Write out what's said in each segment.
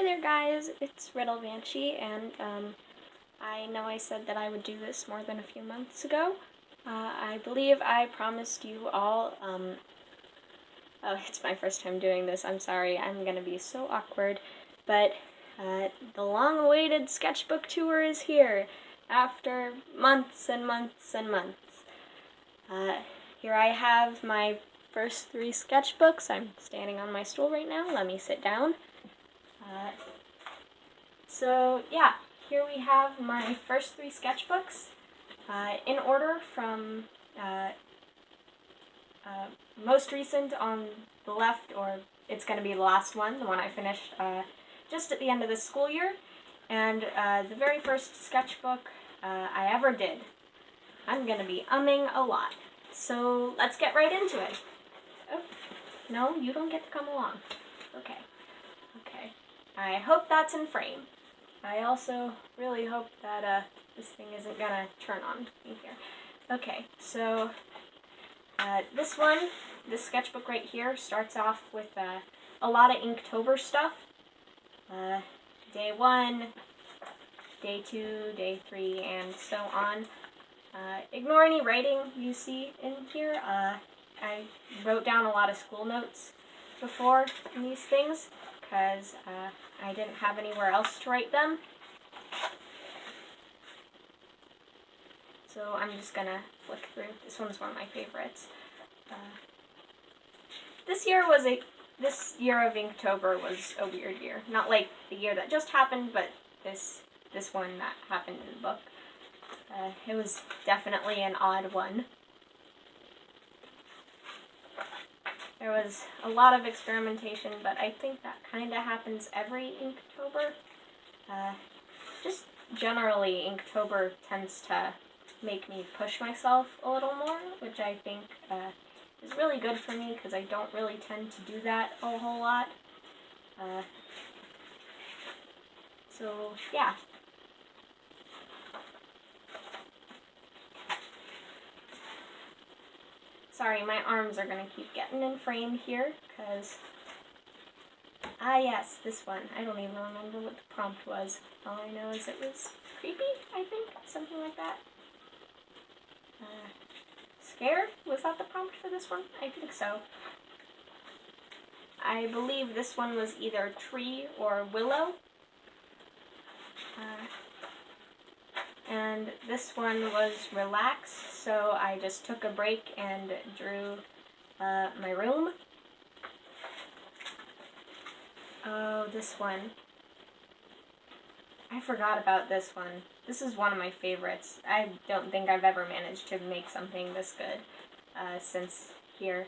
Hi there guys, it's Riddle Banshee, and I know I said that I would do this more than a few months ago. I believe I promised you all, oh, it's my first time doing this, I'm sorry, I'm gonna be so awkward, but the long-awaited Sketchbook Tour is here, after months and months and months. Here I have my first 3 sketchbooks. I'm standing on my stool right now, let me sit down. So yeah, here we have my first 3 sketchbooks, in order from most recent on the left, or it's going to be the last one, the one I finished just at the end of this school year, and the very first sketchbook I ever did. I'm going to be umming a lot, so let's get right into it. Oh, no, you don't get to come along. Okay. I hope that's in frame. I also really hope that this thing isn't gonna turn on me here. Okay, so this sketchbook right here starts off with a lot of Inktober stuff. Day 1, day 2, day 3, and so on. Ignore any writing you see in here. I wrote down a lot of school notes before in these things, because I didn't have anywhere else to write them. So I'm just gonna flick through. This one's one of my favorites. This year of Inktober was a weird year. Not like the year that just happened, but this one that happened in the book. It was definitely an odd one. There was a lot of experimentation, but I think that kind of happens every Inktober. Just generally, Inktober tends to make me push myself a little more, which I think is really good for me, because I don't really tend to do that a whole lot. So, yeah. Sorry, my arms are going to keep getting in frame here, because... yes, this one. I don't even remember what the prompt was. All I know is it was creepy, I think? Something like that. Scared? Was that the prompt for this one? I think so. I believe this one was either tree or willow. And this one was relax, so I just took a break and drew my room. Oh, this one. I forgot about this one. This is one of my favorites. I don't think I've ever managed to make something this good since here.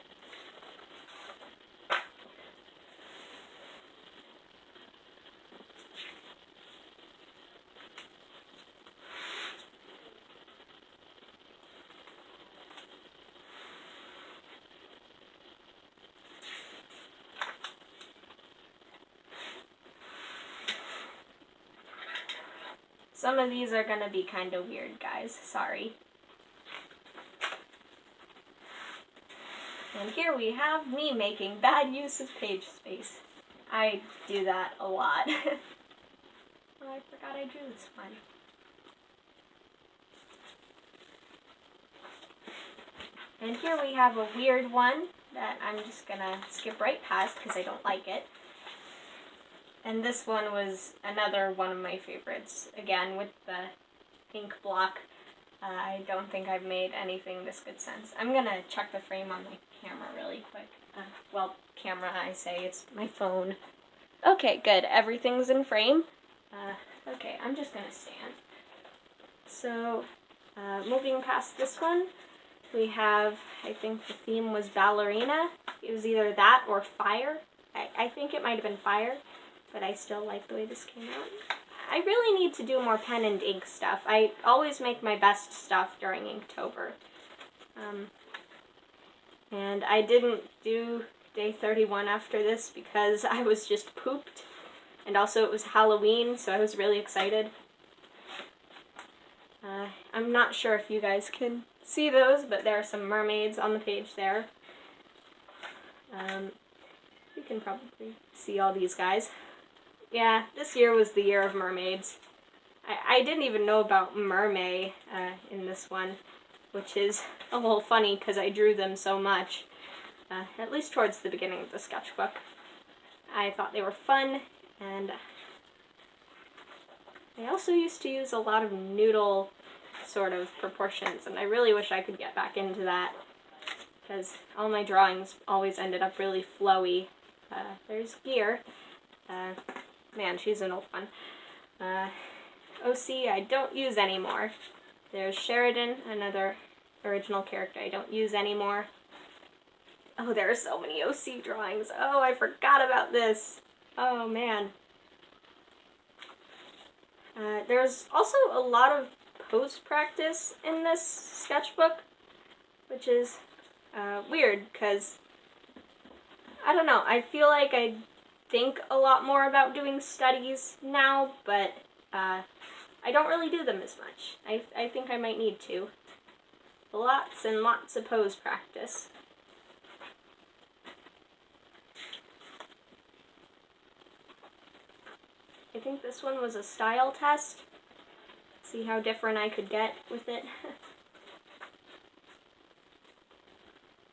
Some of these are gonna be kind of weird, guys. Sorry. And here we have me making bad use of page space. I do that a lot. Oh, I forgot I drew this one. And here we have a weird one that I'm just gonna skip right past because I don't like it. And this one was another one of my favorites. Again, with the ink block. I don't think I've made anything this good since. I'm gonna check the frame on my camera really quick. Well, camera, I say, it's my phone. Okay, good. Everything's in frame. Okay, I'm just gonna stand. So, moving past this one, we have, I think the theme was ballerina. It was either that or fire. I think it might have been fire, but I still like the way this came out. I really need to do more pen and ink stuff. I always make my best stuff during Inktober. And I didn't do day 31 after this because I was just pooped. And also it was Halloween, so I was really excited. I'm not sure if you guys can see those, but there are some mermaids on the page there. You can probably see all these guys. Yeah, this year was the year of mermaids. I didn't even know about mermaid in this one, which is a little funny because I drew them so much, at least towards the beginning of the sketchbook. I thought they were fun, and I also used to use a lot of noodle sort of proportions, and I really wish I could get back into that, because all my drawings always ended up really flowy. There's Gear. Man, she's an old one. OC I don't use anymore. There's Sheridan, another original character I don't use anymore. Oh, there are so many OC drawings. Oh, I forgot about this. Oh, man. There's also a lot of pose practice in this sketchbook, which is weird, because, I don't know, I feel like I think a lot more about doing studies now, but I don't really do them as much. I think I might need to. Lots and lots of pose practice. I think this one was a style test. See how different I could get with it.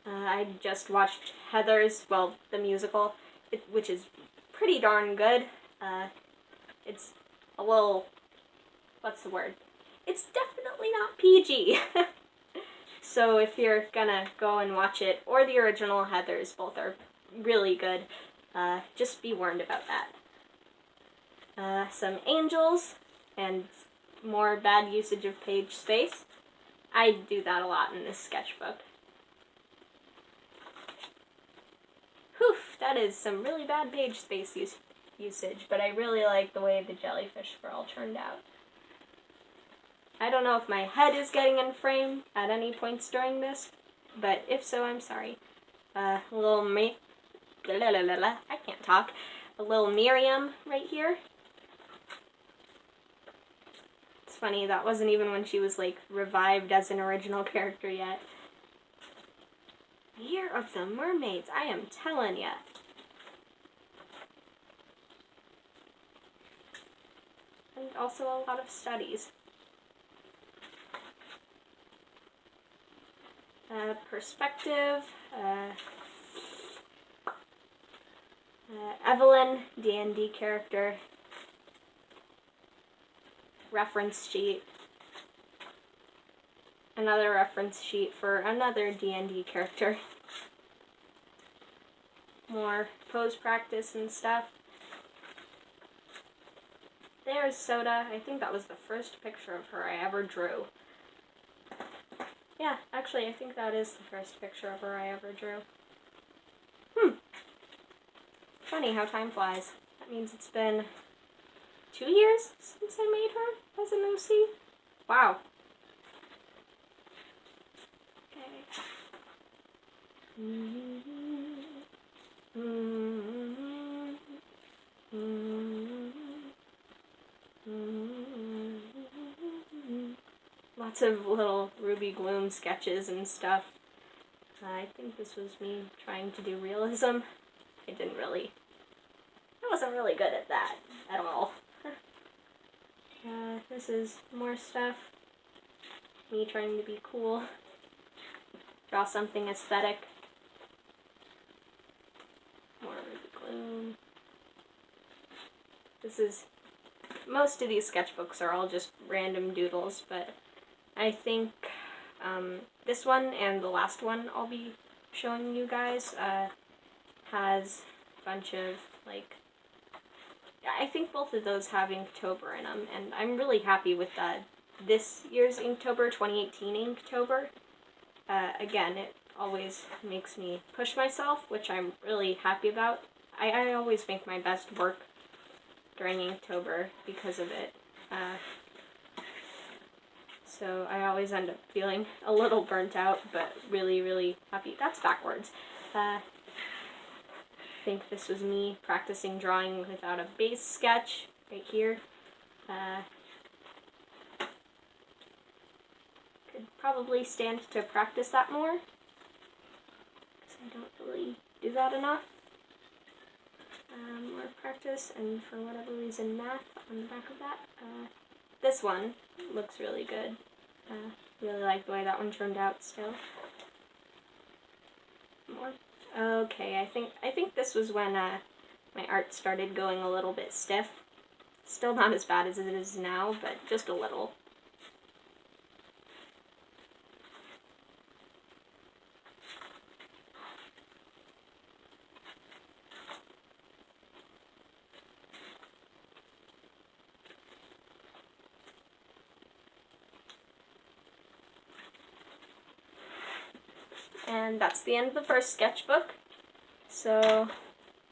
I just watched Heather's, well, the musical, which is pretty darn good. It's a little, what's the word? It's definitely not PG. So if you're gonna go and watch it, or the original Heather's, both are really good, just be warned about that. Some angels, and more bad usage of page space. I do that a lot in this sketchbook. Whew, that is some really bad page space usage, but I really like the way the jellyfish girl turned out. I don't know if my head is getting in frame at any points during this, but if so, I'm sorry. A little I can't talk. A little Miriam right here. It's funny, that wasn't even when she was, like, revived as an original character yet. Year of the Mermaids, I am telling ya. And also a lot of studies. Perspective, Evelyn, D&D character, reference sheet, another reference sheet for another D&D character, more pose practice and stuff. There's Soda. I think that was the first picture of her I ever drew. Yeah, actually, I think that is the first picture of her I ever drew. Funny how time flies. That means it's been 2 years since I made her as an OC. Wow. Okay. Lots of little Ruby Gloom sketches and stuff. I think this was me trying to do realism. I wasn't really good at that at all. This is more stuff. Me trying to be cool. Draw something aesthetic. More Ruby Gloom. Most of these sketchbooks are all just random doodles, but I think this one and the last one I'll be showing you guys has a bunch of, like, I think both of those have Inktober in them, and I'm really happy with this year's Inktober, 2018 Inktober. Again, it always makes me push myself, which I'm really happy about. I always make my best work during Inktober because of it. So I always end up feeling a little burnt out, but really, really happy. That's backwards. I think this was me practicing drawing without a base sketch right here. Could probably stand to practice that more, because I don't really do that enough. More practice, and for whatever reason math on the back of that. This one looks really good. Really like the way that one turned out still. More. Okay, I think this was when my art started going a little bit stiff. Still not as bad as it is now, but just a little. And that's the end of the first sketchbook. So,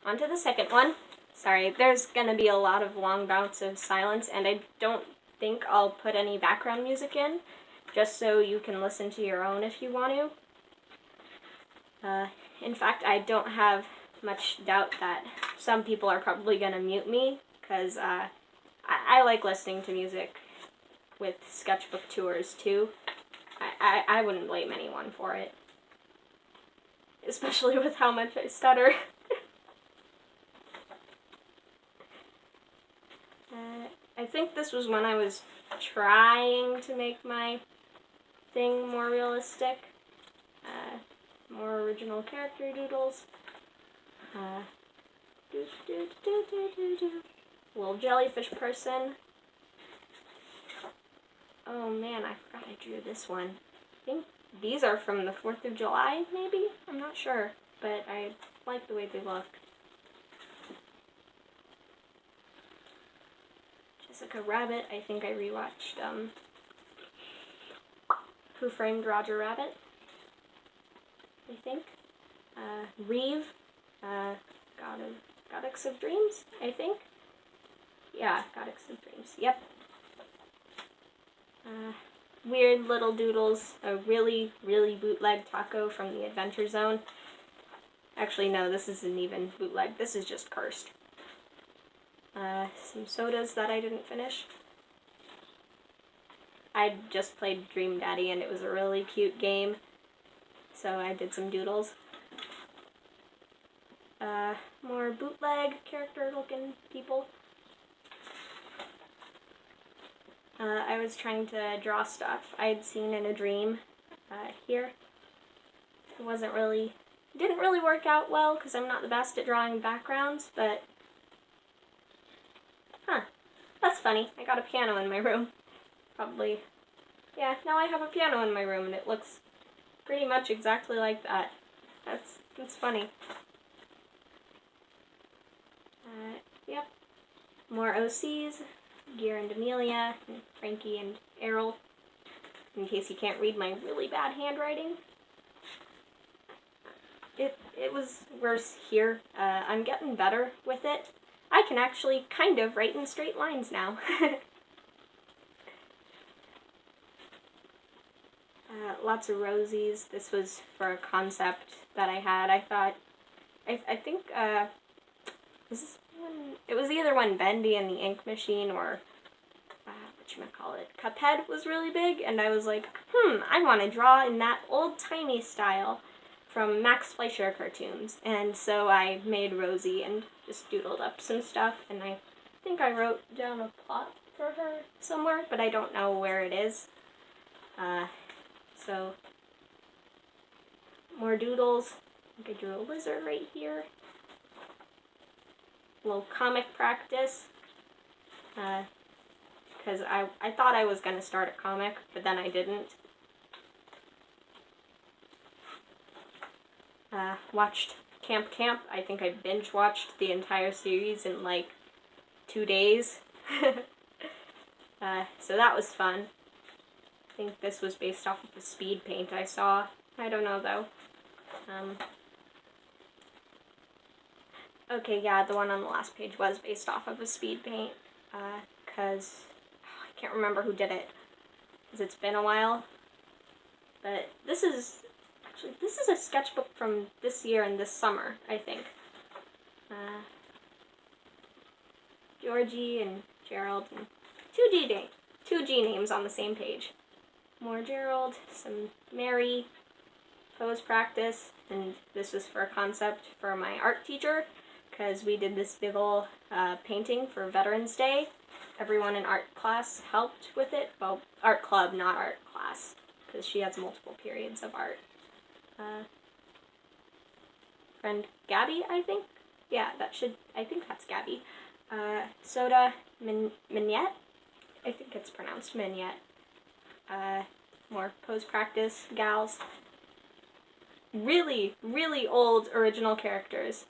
on to the second one. Sorry, there's gonna be a lot of long bouts of silence, and I don't think I'll put any background music in, just so you can listen to your own if you want to. In fact, I don't have much doubt that some people are probably gonna mute me, because I like listening to music with sketchbook tours too. I wouldn't blame anyone for it. Especially with how much I stutter. I think this was when I was trying to make my thing more realistic. More original character doodles. Little jellyfish person. Oh man, I forgot I drew this one. I think these are from the 4th of July, maybe? I'm not sure, but I like the way they look. Jessica Rabbit, I think I rewatched Who Framed Roger Rabbit, I think. Reeve, Goddess of Dreams, I think. Yeah, Goddess of Dreams, yep. Weird little doodles, a really, really bootleg taco from the Adventure Zone. Actually, no, this isn't even bootleg, this is just cursed. Some sodas that I didn't finish. I just played Dream Daddy and it was a really cute game, so I did some doodles. More bootleg character-looking people. I was trying to draw stuff I had seen in a dream here. It didn't really work out well because I'm not the best at drawing backgrounds, but that's funny. I got a piano in my room. Probably, yeah, now I have a piano in my room and it looks pretty much exactly like that. That's funny. Yep. More OCs. Gear and Amelia, and Frankie and Errol, in case you can't read my really bad handwriting. It was worse here. I'm getting better with it. I can actually kind of write in straight lines now. Lots of rosies. This was for a concept that I had. I thought, I think, it was either when Bendy and the Ink Machine or, whatchamacallit, Cuphead was really big, and I was like, I want to draw in that old-timey style from Max Fleischer cartoons. And so I made Rosie and just doodled up some stuff, and I think I wrote down a plot for her somewhere, but I don't know where it is. So, more doodles. I think I drew a lizard right here. A little comic practice. Because I thought I was going to start a comic, but then I didn't. Watched Camp. I think I binge watched the entire series in like 2 days. So that was fun. I think this was based off of the speed paint I saw. I don't know though. Okay, yeah, the one on the last page was based off of a speed paint, because I can't remember who did it, because it's been a while. But this is a sketchbook from this year and this summer, I think. Georgie and Gerald, and two G names on the same page. More Gerald, some Mary, pose practice, and this was for a concept for my art teacher, because we did this big ol' painting for Veterans Day. Everyone in art class helped with it. Well, art club, not art class, because she has multiple periods of art. Friend Gabby, I think? Yeah, I think that's Gabby. Soda Mignette? I think it's pronounced Mignette. More pose practice gals. Really, really old original characters.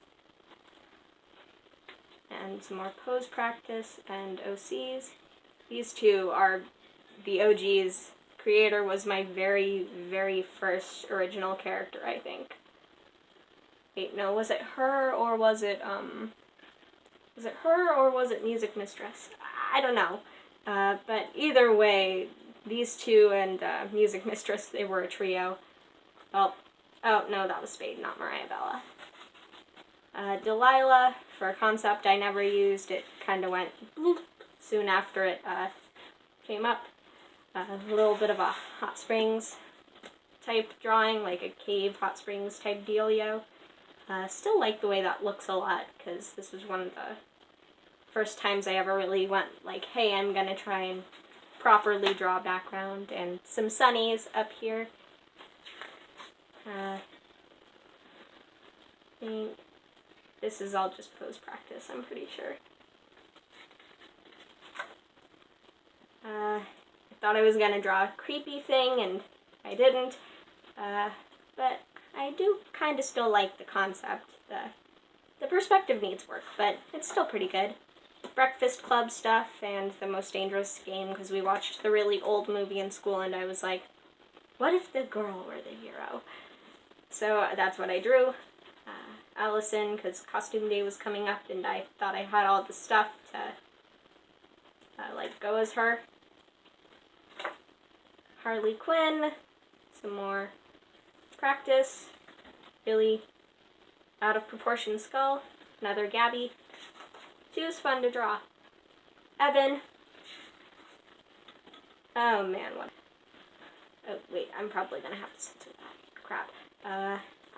And some more pose practice and OCs. These two are the OGs. Creator was my very, very first original character, I think. Wait, no, was it her or was it Music Mistress? I don't know. But either way, these two and Music Mistress, they were a trio. Well, oh, no, that was Spade, not Mariah Bella. Delilah, for a concept I never used, it kind of went bloop soon after it came up. A little bit of a hot springs type drawing, like a cave hot springs type dealio. Still like the way that looks a lot, because this was one of the first times I ever really went like, hey, I'm gonna try and properly draw background, and some sunnies up here. I think this is all just pose practice, I'm pretty sure. I thought I was gonna draw a creepy thing, and I didn't, but I do kind of still like the concept. The perspective needs work, but it's still pretty good. Breakfast Club stuff and The Most Dangerous Game, because we watched the really old movie in school, and I was like, what if the girl were the hero? So that's what I drew. Allison, because costume day was coming up, and I thought I had all the stuff to like go as her. Harley Quinn, some more practice, really out of proportion skull, another Gabby. She was fun to draw. Evan. Oh man, what? Oh wait, I'm probably gonna have to censor that. Crap.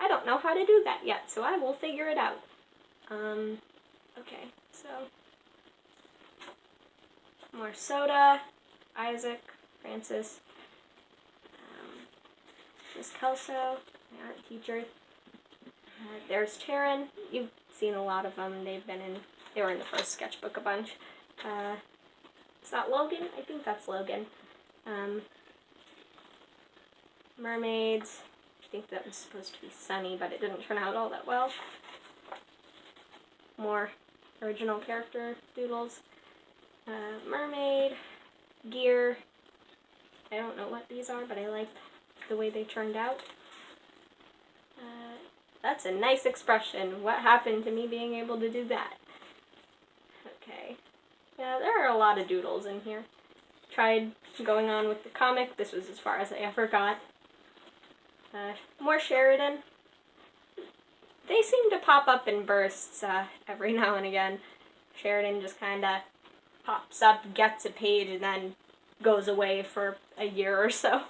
I don't know how to do that yet, so I will figure it out. Okay, so more Soda, Isaac, Francis, Miss Kelso, my art teacher. There's Taryn. You've seen a lot of them. They were in the first sketchbook a bunch. Is that Logan? I think that's Logan. Mermaids. I think that was supposed to be Sunny, but it didn't turn out all that well. More original character doodles. Mermaid. Gear. I don't know what these are, but I like the way they turned out. That's a nice expression. What happened to me being able to do that? Okay. Yeah, there are a lot of doodles in here. Tried going on with the comic. This was as far as I ever got. More Sheridan. They seem to pop up in bursts every now and again. Sheridan just kind of pops up, gets a page, and then goes away for a year or so.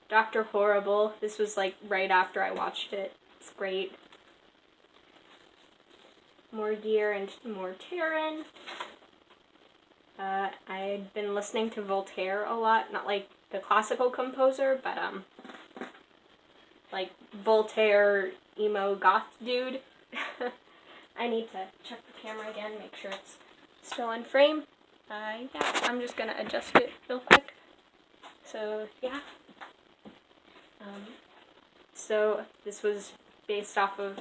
Dr. Horrible. This was like right after I watched it. It's great. More Gear and more Taryn. I'd been listening to Voltaire a lot, not like the classical composer, but like Voltaire emo goth dude. I need to check the camera again, make sure it's still in frame. Yeah, I'm just gonna adjust it real quick. So yeah. So this was based off of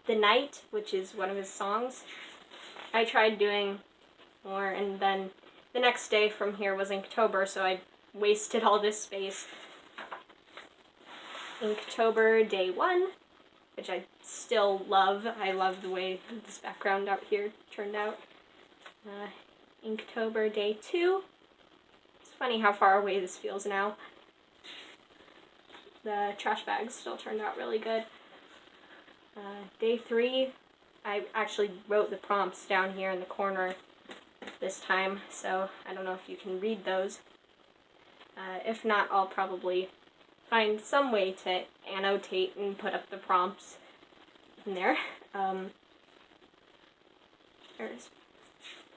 The Night, which is one of his songs. I tried doing more, and then the next day from here was Inktober, so I wasted all this space. Inktober Day 1, which I still love. I love the way this background out here turned out. Inktober Day 2. It's funny how far away this feels now. The trash bags still turned out really good. Day 3, I actually wrote the prompts down here in the corner this time, so I don't know if you can read those. If not, I'll probably find some way to annotate and put up the prompts in there. There's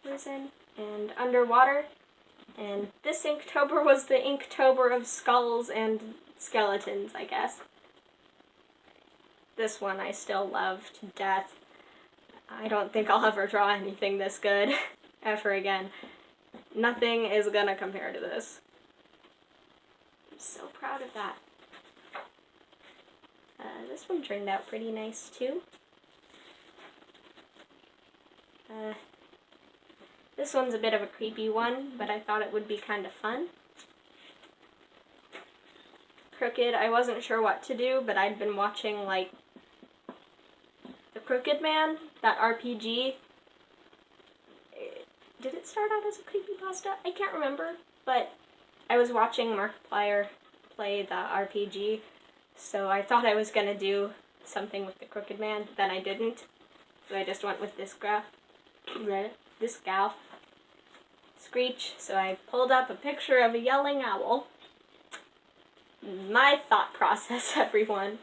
prison and underwater. And this Inktober was the Inktober of skulls and skeletons, I guess. This one I still love to death. I don't think I'll ever draw anything this good ever again. Nothing is gonna compare to this. I'm so proud of that. This one turned out pretty nice too. This one's a bit of a creepy one, but I thought it would be kind of fun. Crooked, I wasn't sure what to do, but I'd been watching, like, The Crooked Man, that RPG. Did it start out as a creepypasta? I can't remember, but I was watching Markiplier play the RPG, so I thought I was gonna do something with The Crooked Man, but then I didn't. So I just went with this gal, Screech. So I pulled up a picture of a yelling owl. My thought process, everyone.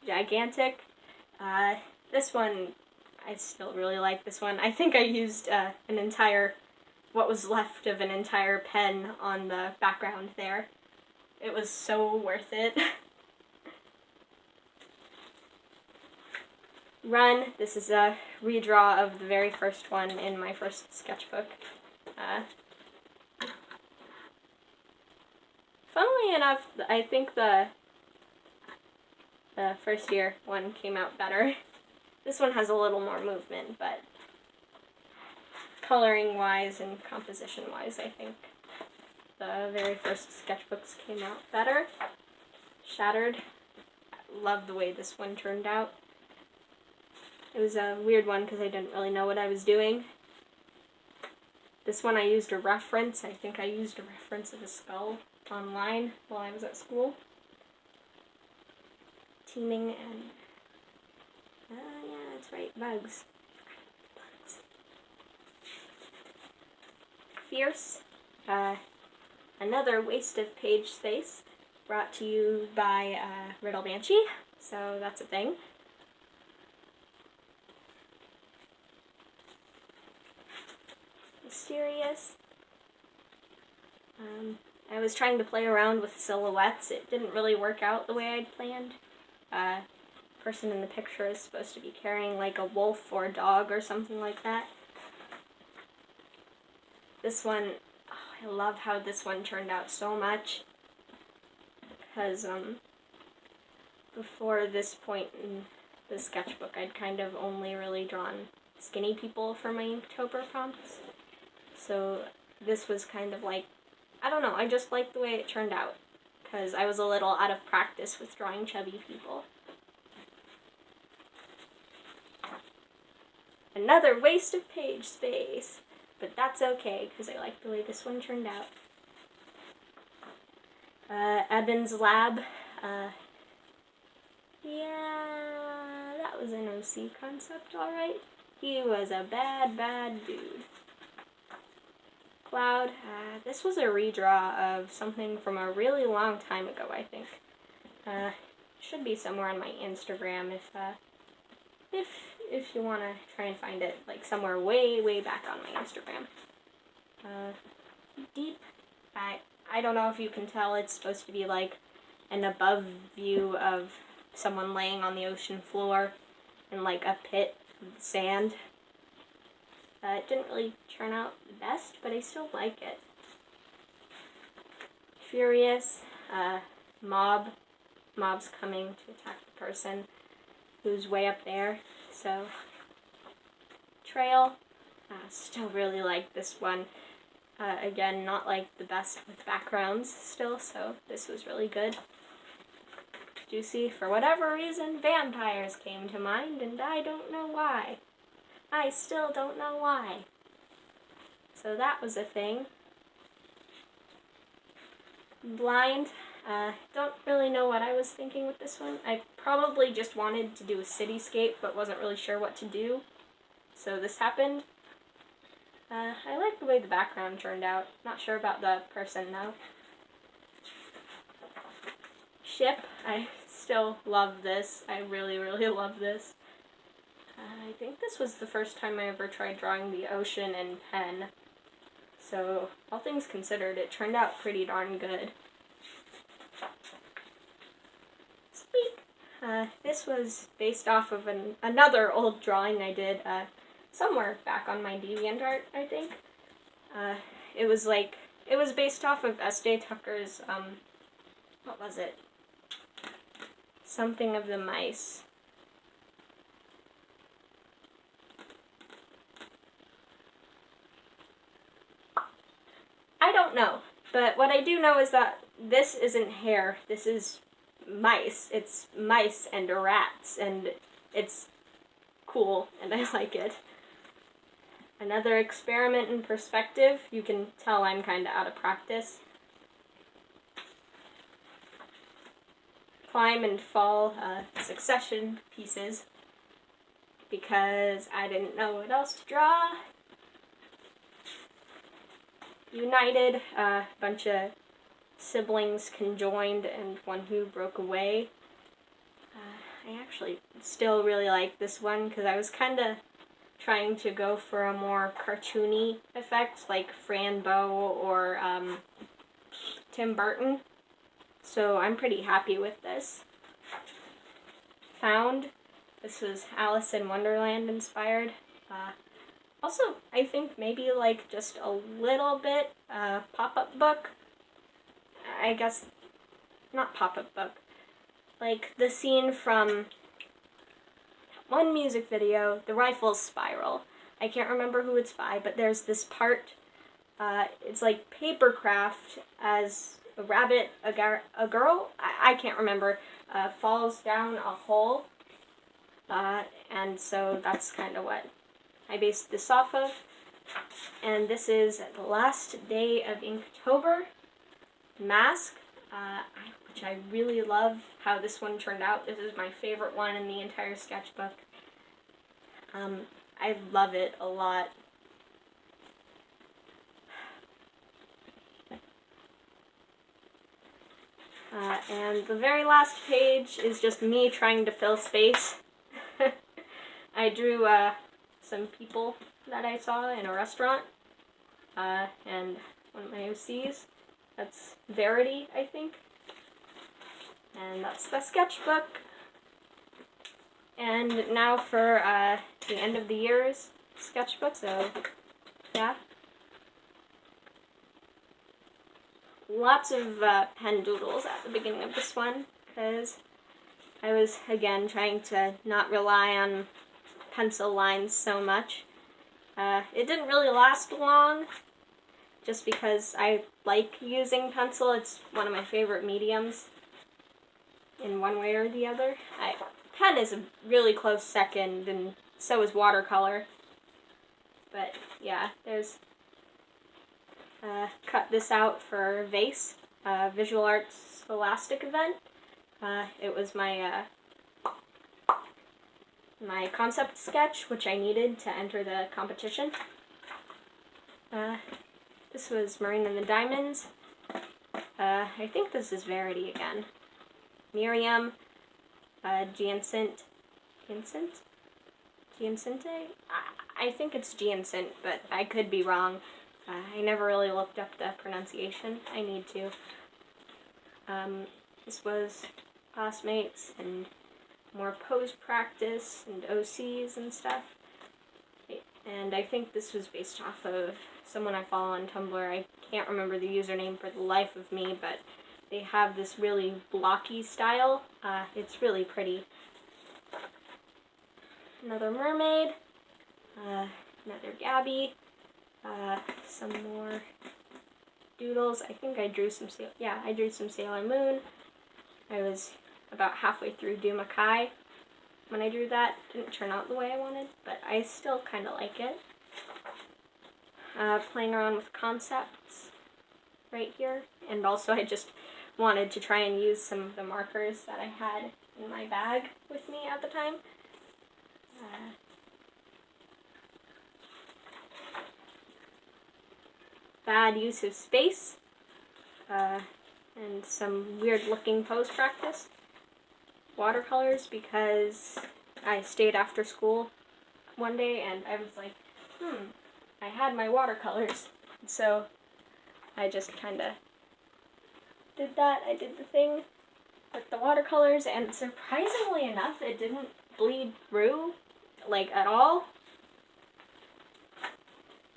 Gigantic. This one, I still really like this one. I think I used what was left of an entire pen on the background there. It was so worth it. Run. This is a redraw of the very first one in my first sketchbook. Funnily enough, I think the first year one came out better. This one has a little more movement, but coloring-wise and composition-wise, I think the very first sketchbooks came out better. Shattered. Love the way this one turned out. It was a weird one because I didn't really know what I was doing. This one I used a reference. I think I used a reference of a skull online while I was at school. Teaming and... yeah, that's right, bugs. Fierce. Another waste of page space, brought to you by Riddle Banshee, so that's a thing. Mysterious. I was trying to play around with silhouettes. It didn't really work out the way I'd planned. Person in the picture is supposed to be carrying like a wolf or a dog or something like that. This one, I love how this one turned out so much, because before this point in the sketchbook I'd kind of only really drawn skinny people for my Inktober prompts, so this was kind of like, I don't know, I just liked the way it turned out, because I was a little out of practice with drawing chubby people. Another waste of page space. But that's okay, because I like the way this one turned out. Eben's Lab. Yeah, that was an OC concept, alright. He was a bad, bad dude. Cloud. This was a redraw of something from a really long time ago, I think. Should be somewhere on my Instagram if you want to try and find it, like somewhere way, way back on my Instagram. Deep. I don't know if you can tell, it's supposed to be like an above view of someone laying on the ocean floor in like a pit of sand. It didn't really turn out the best, but I still like it. Furious. Mob's coming to attack the person who's way up there. So, Trail. Still really like this one. Again, not like the best with backgrounds still, so this was really good. Juicy. For whatever reason, vampires came to mind, and I don't know why. I still don't know why. So that was a thing. Blind. Don't really know what I was thinking with this one. I probably just wanted to do a cityscape, but wasn't really sure what to do. So this happened. I like the way the background turned out. Not sure about the person, though. Ship. I still love this. I really, really love this. I think this was the first time I ever tried drawing the ocean in pen. So, all things considered, it turned out pretty darn good. Squeak! This was based off of another old drawing I did somewhere back on my DeviantArt, I think. It was based off of S.J. Tucker's, what was it? Something of the Mice. I don't know, but what I do know is that this isn't hair, this is mice. It's mice and rats, and it's cool, and I like it. Another experiment in perspective. You can tell I'm kind of out of practice. Climb and fall succession pieces because I didn't know what else to draw. United, a bunch of siblings conjoined and one who broke away. I actually still really like this one because I was kind of trying to go for a more cartoony effect like Fran Bow or Tim Burton. So I'm pretty happy with this. Found. This was Alice in Wonderland inspired. Also, I think maybe like just a little bit pop-up book. I guess, not pop-up book. Like the scene from one music video, The Rifle's Spiral. I can't remember who it's by, but there's this part, it's like papercraft as a rabbit, a girl, I can't remember, falls down a hole. And so that's kind of what I based this off of. And this is the last day of Inktober mask, which I really love how this one turned out. This is my favorite one in the entire sketchbook. I love it a lot. And the very last page is just me trying to fill space. I drew some people that I saw in a restaurant, and one of my OCs. That's Verity, I think. And that's the sketchbook. And now for the end of the year's sketchbook, so yeah. Lots of pen doodles at the beginning of this one, because I was, again, trying to not rely on pencil lines so much. It didn't really last long, just because I like using pencil. It's one of my favorite mediums in one way or the other. Pen is a really close second, and so is watercolor. But yeah, there's cut this out for Vase, Visual Arts Scholastic event. It was my my concept sketch, which I needed to enter the competition. This was Marine and the Diamonds. I think this is Verity again. Miriam, Giancinte? I think it's Giancinte, but I could be wrong. I never really looked up the pronunciation. I need to. This was classmates and more pose practice and OCs and stuff. And I think this was based off of someone I follow on Tumblr. I can't remember the username for the life of me, but they have this really blocky style. It's really pretty. Another mermaid. Another Gabby. Some more doodles. I think I drew some I drew some Sailor Moon. I was about halfway through Do Makai when I drew that. Didn't turn out the way I wanted, but I still kind of like it. Playing around with concepts right here, and also I just wanted to try and use some of the markers that I had in my bag with me at the time. Bad use of space, and some weird looking pose practice. watercolors because I stayed after school one day and I was like, I had my watercolors. So I just kind of did that. I did the thing with the watercolors, and surprisingly enough, it didn't bleed through, like, at all.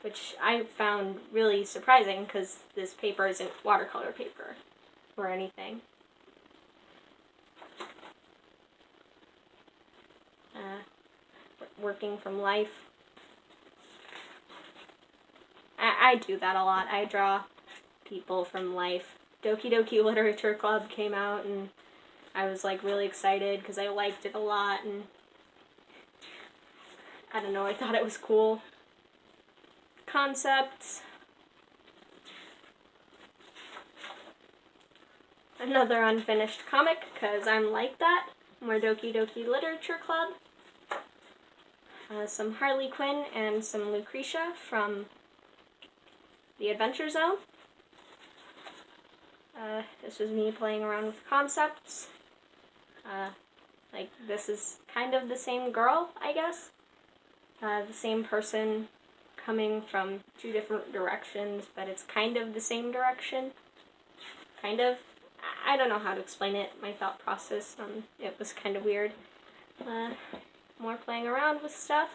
Which I found really surprising because this paper isn't watercolor paper or anything. Working from life. I do that a lot. I draw people from life. Doki Doki Literature Club came out and I was like really excited because I liked it a lot, and I don't know, I thought it was cool. Concepts. Another unfinished comic because I'm like that. More Doki Doki Literature Club. Some Harley Quinn and some Lucretia from the Adventure Zone. This was me playing around with concepts. Like, this is kind of the same girl, I guess. The same person coming from two different directions, but it's kind of the same direction. Kind of. I don't know how to explain it, my thought process. It was kind of weird. More playing around with stuff.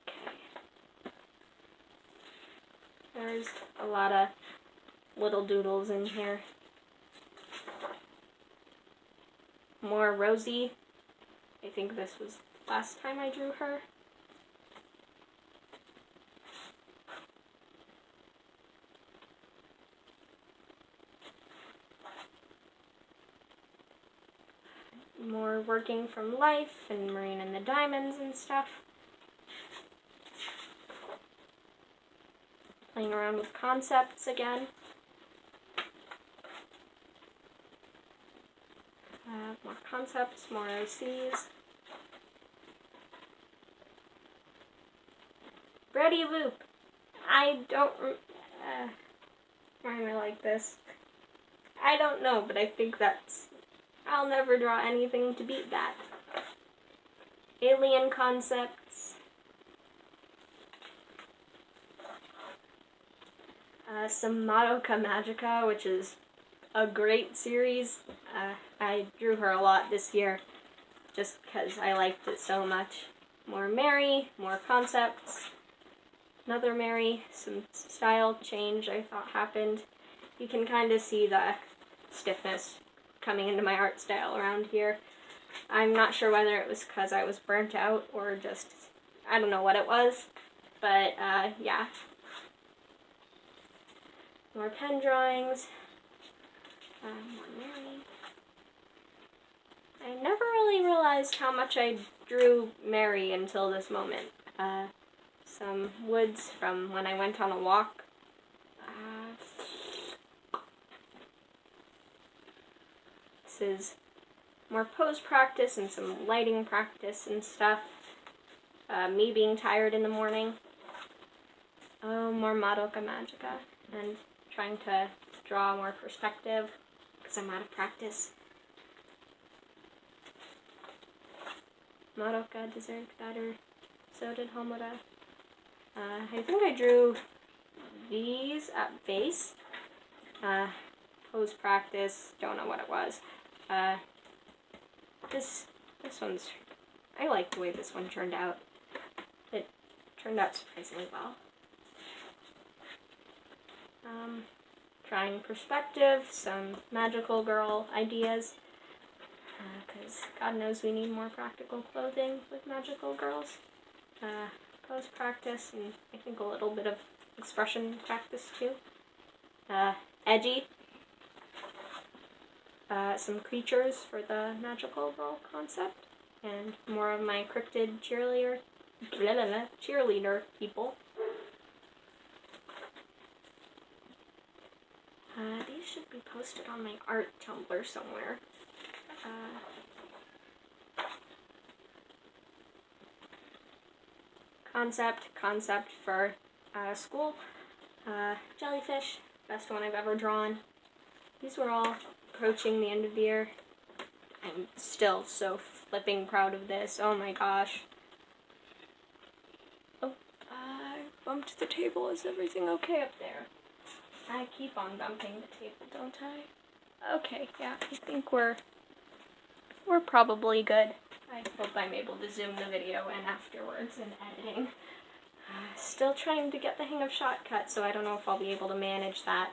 Okay. There's a lot of little doodles in here. More Rosie. I think this was the last time I drew her. More Working from Life and Marine and the Diamonds and stuff. Playing around with concepts again. More concepts, more OCs. Brady Loop. I don't why am I like this? I don't know, but I think I'll never draw anything to beat that. Alien concepts. Some Madoka Magica, which is a great series. I drew her a lot this year just because I liked it so much. More Mary, more concepts. Another Mary, some style change I thought happened. You can kind of see the stiffness coming into my art style around here. I'm not sure whether it was because I was burnt out or just, I don't know what it was, but yeah. More pen drawings. More Mary. I never really realized how much I drew Mary until this moment. Some woods from when I went on a walk. This is more pose practice and some lighting practice and stuff. Me being tired in the morning. More Madoka Magica and trying to draw more perspective because I'm out of practice. Madoka deserved better. So did Homura. I think I drew these at base. Pose practice, don't know what it was. This one's, I like the way this one turned out. It turned out surprisingly well. Trying perspective, some magical girl ideas, because God knows we need more practical clothing with magical girls. Pose practice, and I think a little bit of expression practice too. Edgy. Some creatures for the magical girl concept, and more of my cryptid cheerleader people. These should be posted on my art Tumblr somewhere. Concept for school. Jellyfish, Best one I've ever drawn. These were all approaching the end of the year. I'm still so flipping proud of this. Oh my gosh. Oh, I bumped the table. Is everything okay up there? I keep on bumping the table, don't I? Okay, yeah, I think we're probably good. I hope I'm able to zoom the video in afterwards in editing. Still trying to get the hang of shortcut, so I don't know if I'll be able to manage that.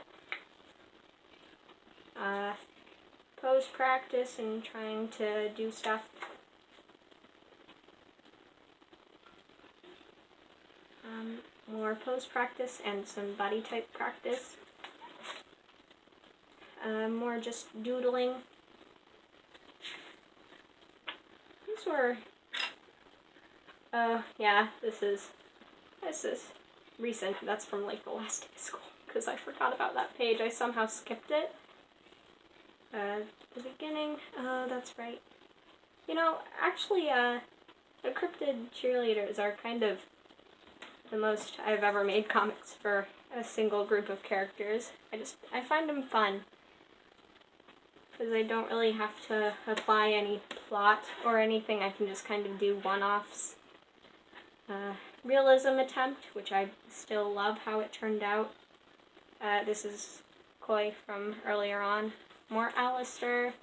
Pose practice and trying to do stuff. More pose practice and some body type practice. More just doodling. These were, yeah, this is recent. That's from like the last day of school, because I forgot about that page. I somehow skipped it. The beginning, oh, that's right. You know, actually, the cryptid cheerleaders are kind of the most I've ever made comics for a single group of characters. I find them fun, because I don't really have to apply any plot or anything. I can just kind of do one-offs. Realism attempt, which I still love how it turned out. This is Koi from earlier on. More Alistair.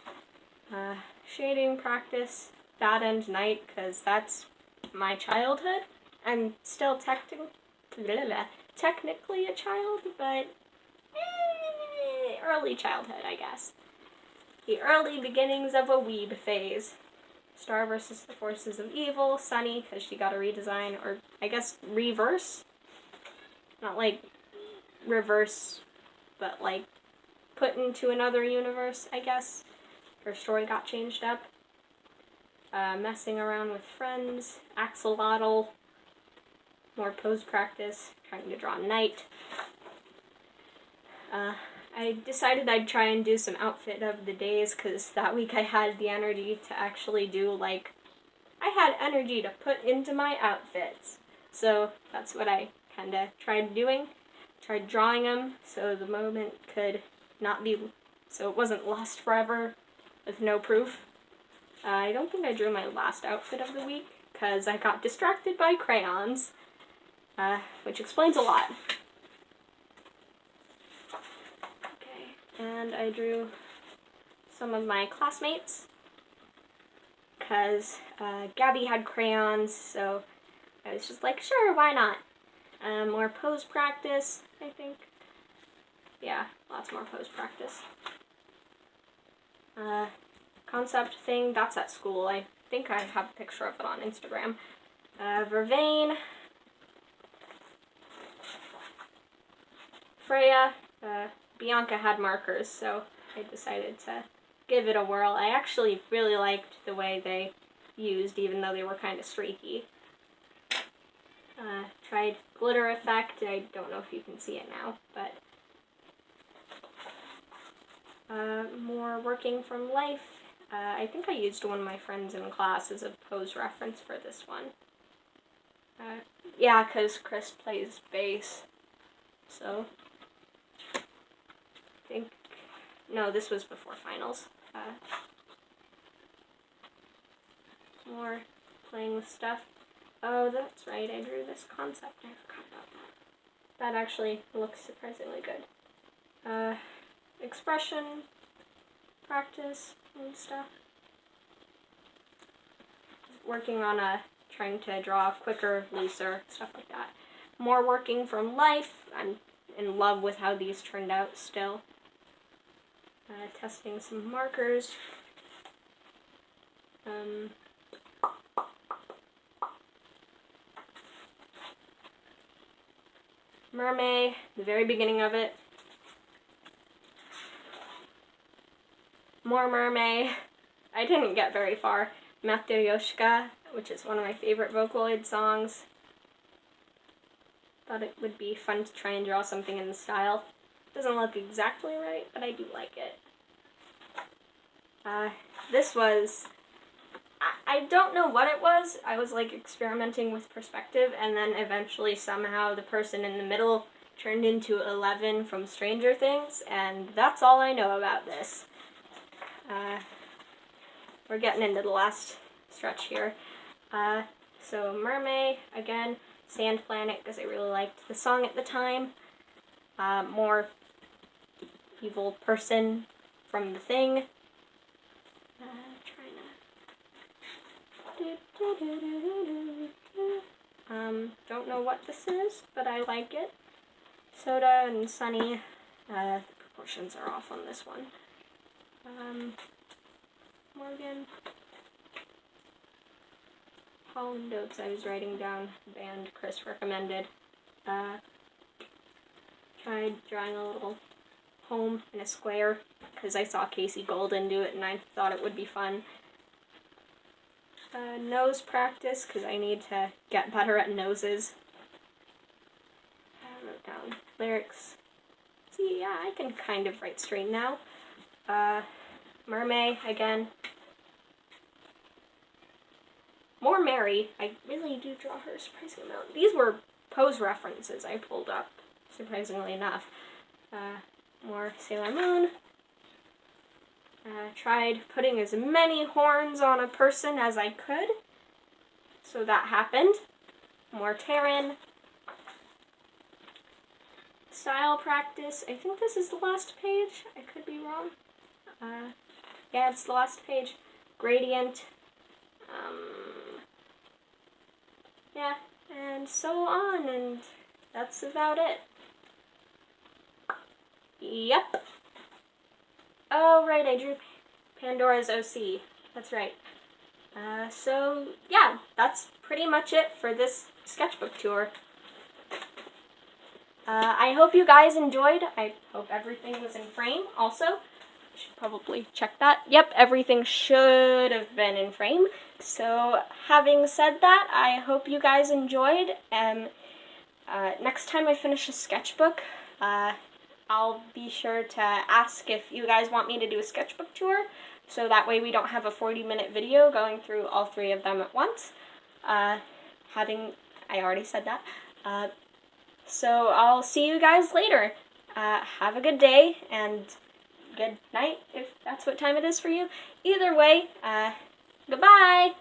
Shading practice. Bad End Night, because that's my childhood. I'm still technically a child, but early childhood, I guess. The early beginnings of a weeb phase. Star versus the Forces of Evil. Sunny, because she got a redesign, or I guess reverse. Not like reverse, but like put into another universe, I guess. Her story got changed up. Messing around with friends. Axolotl. More pose practice. Trying to draw Night. I decided I'd try and do some outfit of the days, because that week I had the energy to actually do, like, I had energy to put into my outfits. So that's what I kind of tried doing. Tried drawing them so the moment could not be, so it wasn't lost forever with no proof. I don't think I drew my last outfit of the week, because I got distracted by crayons, which explains a lot. And I drew some of my classmates, because Gabby had crayons, so I was just like, sure, why not? More pose practice, I think. Yeah, lots more pose practice. Concept thing, that's at school. I think I have a picture of it on Instagram. Vervain. Freya. Bianca had markers, so I decided to give it a whirl. I actually really liked the way they used, even though they were kind of streaky. Tried glitter effect. I don't know if you can see it now, but more working from life. I think I used one of my friends in class as a pose reference for this one. Yeah, because Chris plays bass, so I think, no, this was before finals. More playing with stuff. Oh, that's right, I drew this concept. I forgot about that. That actually looks surprisingly good. Expression, practice, and stuff. Working on trying to draw quicker, looser, stuff like that. More working from life. I'm in love with how these turned out still. Testing some markers. Mermaid, the very beginning of it. More Mermaid. I didn't get very far. Matryoshka, which is one of my favorite Vocaloid songs. Thought it would be fun to try and draw something in the style. Doesn't look exactly right, but I do like it. This was, I don't know what it was. I was like experimenting with perspective, and then eventually somehow the person in the middle turned into 11 from Stranger Things, and that's all I know about this. We're getting into the last stretch here. So Mermaid, again, Sand Planet, because I really liked the song at the time. More evil person from The Thing. Don't know what this is, but I like it. Soda and Sunny. The proportions are off on this one. Morgan. Holland Oates, I was writing down the band Chris recommended. Tried drawing a little home in a square because I saw Casey Golden do it and I thought it would be fun. Nose practice because I need to get better at noses. I wrote down lyrics. See, yeah, I can kind of write straight now. Mermaid, again. More Mary. I really do draw her a surprising amount. These were pose references I pulled up, surprisingly enough. More Sailor Moon. Tried putting as many horns on a person as I could. So that happened. More Taryn. Style practice. I think this is the last page. I could be wrong. Yeah, it's the last page. Gradient. Yeah, and so on, and that's about it. Yep. Oh, right, I drew Pandora's OC. That's right. So, yeah, that's pretty much it for this sketchbook tour. I hope you guys enjoyed. I hope everything was in frame also. I should probably check that. Yep, everything should have been in frame. So, having said that, I hope you guys enjoyed. Next time I finish a sketchbook, I'll be sure to ask if you guys want me to do a sketchbook tour, so that way we don't have a 40-minute video going through all 3 of them at once. I already said that. So I'll see you guys later. Have a good day, and good night, if that's what time it is for you. Either way, goodbye!